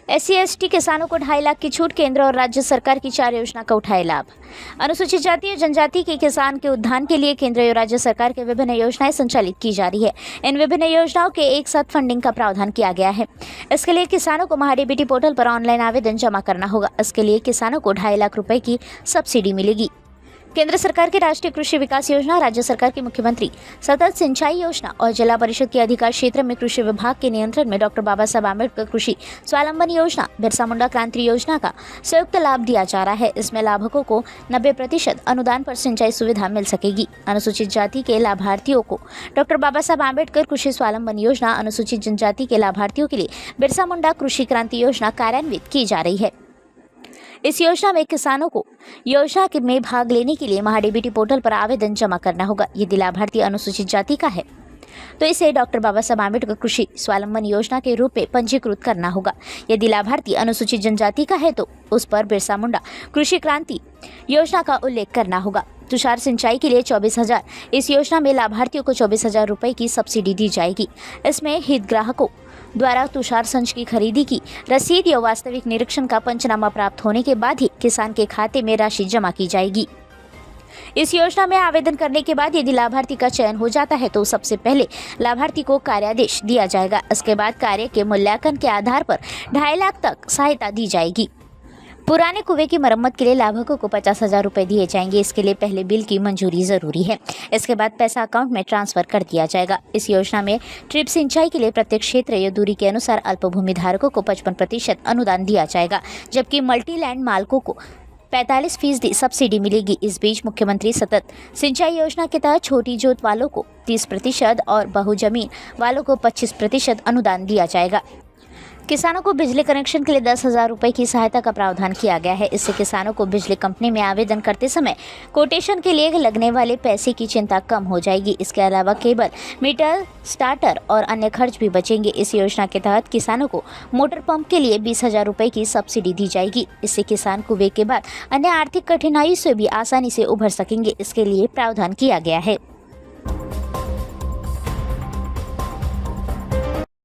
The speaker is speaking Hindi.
SC/ST किसानों को 2.5 लाख की छूट, केंद्र और राज्य सरकार की 4 योजना का उठाए लाभ। अनुसूचित जाति और जनजाति के किसान के उत्थान के लिए केंद्र और राज्य सरकार के विभिन्न योजनाएं संचालित की जा रही है। इन विभिन्न योजनाओं के एक साथ फंडिंग का प्रावधान किया गया है। इसके लिए किसानों को महाडीबीटी पोर्टल पर ऑनलाइन आवेदन जमा करना होगा। इसके लिए किसानों को 2.5 लाख रुपए की सब्सिडी मिलेगी। केंद्र सरकार की राष्ट्रीय कृषि विकास योजना, राज्य सरकार की मुख्यमंत्री सतत सिंचाई योजना और जिला परिषद के अधिकार क्षेत्र में कृषि विभाग के नियंत्रण में डॉक्टर बाबा साहब आम्बेडकर कृषि स्वावलंबन योजना, बिरसा मुंडा क्रांति योजना का संयुक्त लाभ दिया जा रहा है। इसमें लाभुकों को 90% अनुदान पर सिंचाई सुविधा मिल सकेगी। अनुसूचित जाति के लाभार्थियों को डॉक्टर बाबा साहब आम्बेडकर कृषि स्वावलंबन योजना, अनुसूचित जनजाति के लाभार्थियों के लिए बिरसा मुंडा कृषि क्रांति योजना कार्यान्वित की जा रही है। इस योजना में किसानों को योजना में भाग लेने के लिए महाडीबीटी पोर्टल पर आवेदन जमा करना होगा। यदि लाभार्थी अनुसूचित जाति का है तो इसे डॉक्टर बाबा साहब आम्बेडकर कृषि स्वावलंबन योजना के रूप में पंजीकृत करना होगा। यदि लाभार्थी अनुसूचित जनजाति का है तो उस पर बिरसा मुंडा कृषि क्रांति योजना का उल्लेख करना होगा। तुषार सिंचाई के लिए 24,000। इस योजना में लाभार्थियों को 24,000 रुपए की सब्सिडी दी जाएगी। इसमें हितग्राहकों द्वारा तुषार संच की खरीदी की रसीद या वास्तविक निरीक्षण का पंचनामा प्राप्त होने के बाद ही किसान के खाते में राशि जमा की जाएगी। इस योजना में आवेदन करने के बाद यदि लाभार्थी का चयन हो जाता है तो सबसे पहले लाभार्थी को कार्यादेश दिया जाएगा। इसके बाद कार्य के मूल्यांकन के आधार पर 2.5 लाख तक सहायता दी जाएगी। पुराने कुएं की मरम्मत के लिए लाभुकों को 50,000 रुपए दिए जाएंगे। इसके लिए पहले बिल की मंजूरी जरूरी है। इसके बाद पैसा अकाउंट में ट्रांसफर कर दिया जाएगा। इस योजना में ट्रिप सिंचाई के लिए प्रत्येक क्षेत्र या दूरी के अनुसार अल्प भूमि धारकों को 55% अनुदान दिया जाएगा, जबकि मल्टी लैंड मालिकों को 45% सब्सिडी मिलेगी। इस बीच मुख्यमंत्री सतत सिंचाई योजना के तहत छोटी जोत वालों को 30% और बहु जमीन वालों को 25% अनुदान दिया जाएगा। किसानों को बिजली कनेक्शन के लिए 10,000 रुपए की सहायता का प्रावधान किया गया है। इससे किसानों को बिजली कंपनी में आवेदन करते समय कोटेशन के लिए लगने वाले पैसे की चिंता कम हो जाएगी। इसके अलावा केबल, मीटर, स्टार्टर और अन्य खर्च भी बचेंगे। इस योजना के तहत किसानों को मोटर पंप के लिए 20,000 रुपए की सब्सिडी दी जाएगी। इससे किसान कुएं के बाद अन्य आर्थिक कठिनाई से भी आसानी से उभर सकेंगे। इसके लिए प्रावधान किया गया है।